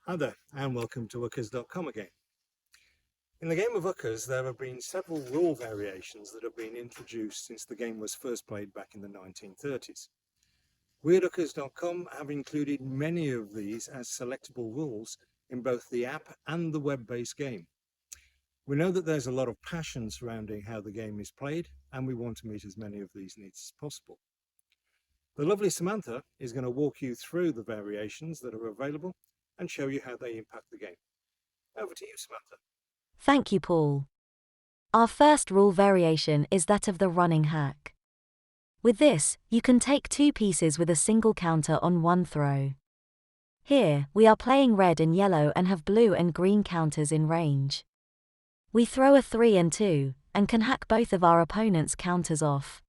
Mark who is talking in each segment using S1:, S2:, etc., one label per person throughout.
S1: Hi there, and welcome to Uckers.com again. In the game of Uckers, there have been several rule variations that have been introduced since the game was first played back in the 1930s. We at Uckers.com have included many of these as selectable rules in both the app and the web-based game. We know that there's a lot of passion surrounding how the game is played, and we want to meet as many of these needs as possible. The lovely Samantha is going to walk you through the variations that are available and show you how they impact the game. Over to you, Samantha.
S2: Thank you, Paul. Our first rule variation is that of the running hack. With this, you can take two pieces with a single counter on one throw. Here, we are playing red and yellow and have blue and green counters in range. We throw a 3 and 2, and can hack both of our opponent's counters off.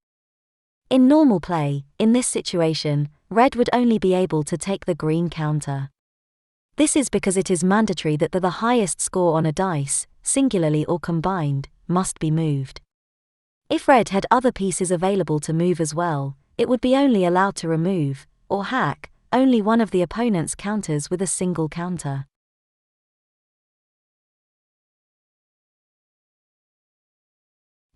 S2: In normal play, in this situation, red would only be able to take the green counter. This is because it is mandatory that the highest score on a dice, singularly or combined, must be moved. If red had other pieces available to move as well, it would be only allowed to remove, or hack, only one of the opponent's counters with a single counter.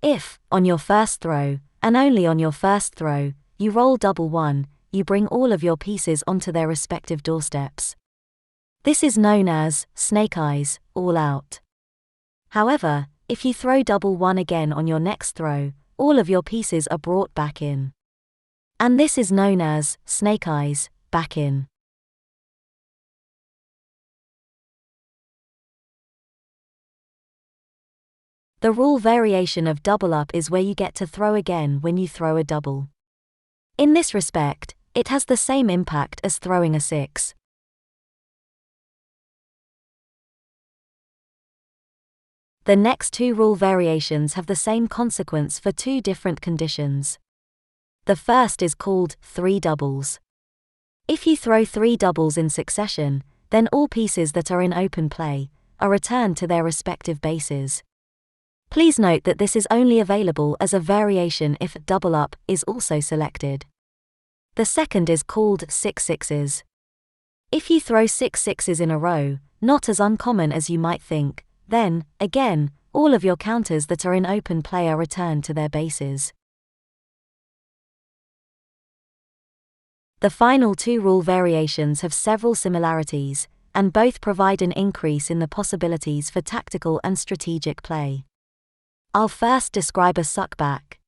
S2: If, on your first throw, and only on your first throw, you roll double 1, you bring all of your pieces onto their respective doorsteps. This is known as snake eyes, all out. However, if you throw double 1 again on your next throw, all of your pieces are brought back in. And this is known as snake eyes, back in. The rule variation of double up is where you get to throw again when you throw a double. In this respect, it has the same impact as throwing a 6. The next two rule variations have the same consequence for two different conditions. The first is called 3 doubles. If you throw 3 doubles in succession, then all pieces that are in open play are returned to their respective bases. Please note that this is only available as a variation if double up is also selected. The second is called 6 sixes. If you throw 6 sixes in a row, not as uncommon as you might think, then, again, all of your counters that are in open play are returned to their bases. The final two rule variations have several similarities, and both provide an increase in the possibilities for tactical and strategic play. I'll first describe a suckback.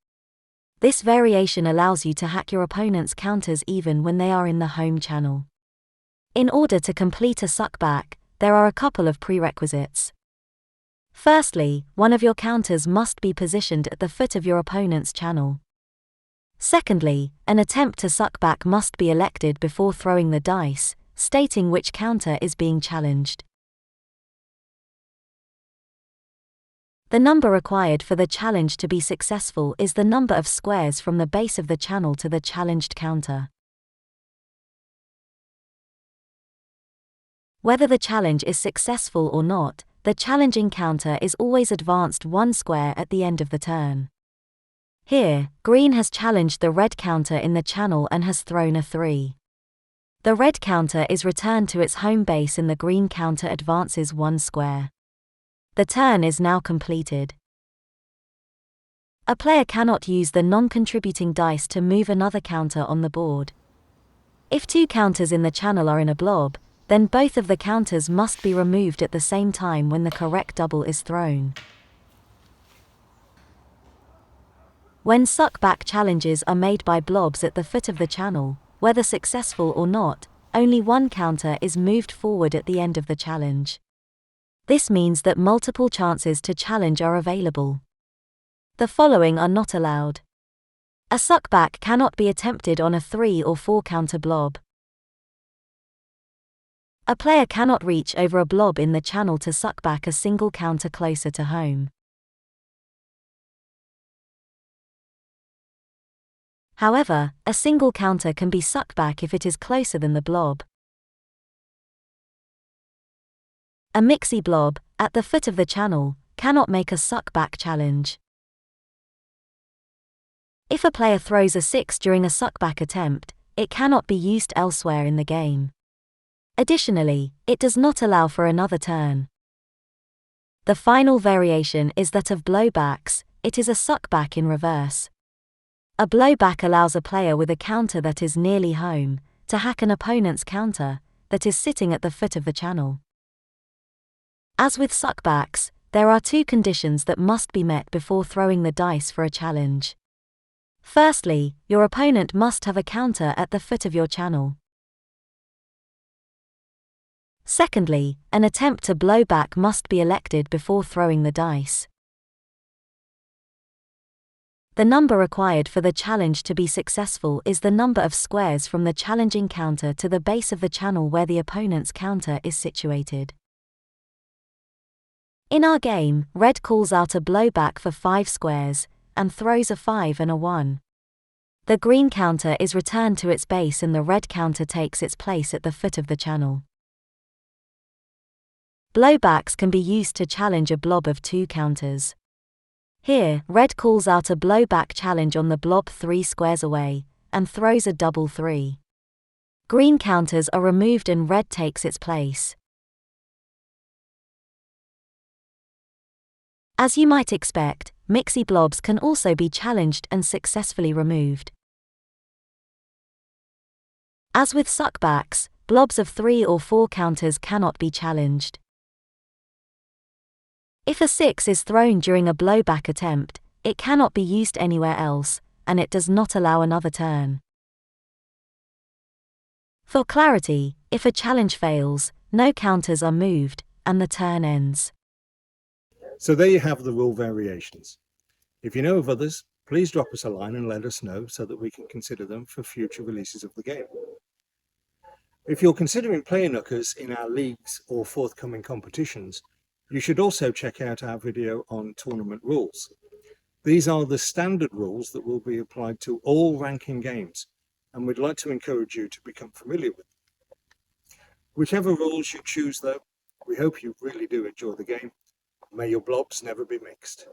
S2: This variation allows you to hack your opponent's counters even when they are in the home channel. In order to complete a suckback, there are a couple of prerequisites. Firstly, one of your counters must be positioned at the foot of your opponent's channel. Secondly, an attempt to suck back must be elected before throwing the dice, stating which counter is being challenged. The number required for the challenge to be successful is the number of squares from the base of the channel to the challenged counter. Whether the challenge is successful or not, the challenging counter is always advanced 1 square at the end of the turn. Here, green has challenged the red counter in the channel and has thrown a 3. The red counter is returned to its home base and the green counter advances 1 square. The turn is now completed. A player cannot use the non-contributing dice to move another counter on the board. If 2 counters in the channel are in a blob, then both of the counters must be removed at the same time when the correct double is thrown. When suckback challenges are made by blobs at the foot of the channel, whether successful or not, only one counter is moved forward at the end of the challenge. This means that multiple chances to challenge are available. The following are not allowed. A suckback cannot be attempted on a 3 or 4 counter blob. A player cannot reach over a blob in the channel to suck back a single counter closer to home. However, a single counter can be sucked back if it is closer than the blob. A mixie blob, at the foot of the channel, cannot make a suck-back challenge. If a player throws a 6 during a suck-back attempt, it cannot be used elsewhere in the game. Additionally, it does not allow for another turn. The final variation is that of blowbacks. It is a suckback in reverse. A blowback allows a player with a counter that is nearly home to hack an opponent's counter that is sitting at the foot of the channel. As with suckbacks, there are two conditions that must be met before throwing the dice for a challenge. Firstly, your opponent must have a counter at the foot of your channel. Secondly, an attempt to blow back must be elected before throwing the dice. The number required for the challenge to be successful is the number of squares from the challenging counter to the base of the channel where the opponent's counter is situated. In our game, red calls out a blowback for 5 squares, and throws a 5 and a 1. The green counter is returned to its base and the red counter takes its place at the foot of the channel. Blowbacks can be used to challenge a blob of 2 counters. Here, red calls out a blowback challenge on the blob 3 squares away, and throws a double 3. Green counters are removed and red takes its place. As you might expect, mixy blobs can also be challenged and successfully removed. As with suckbacks, blobs of 3 or 4 counters cannot be challenged. If a 6 is thrown during a blowback attempt, it cannot be used anywhere else, and it does not allow another turn. For clarity, if a challenge fails, no counters are moved, and the turn ends.
S1: So there you have the rule variations. If you know of others, please drop us a line and let us know so that we can consider them for future releases of the game. If you're considering playing Uckers in our leagues or forthcoming competitions, you should also check out our video on tournament rules. These are the standard rules that will be applied to all ranking games, and we'd like to encourage you to become familiar with them. Whichever rules you choose though, we hope you really do enjoy the game. May your blobs never be mixed.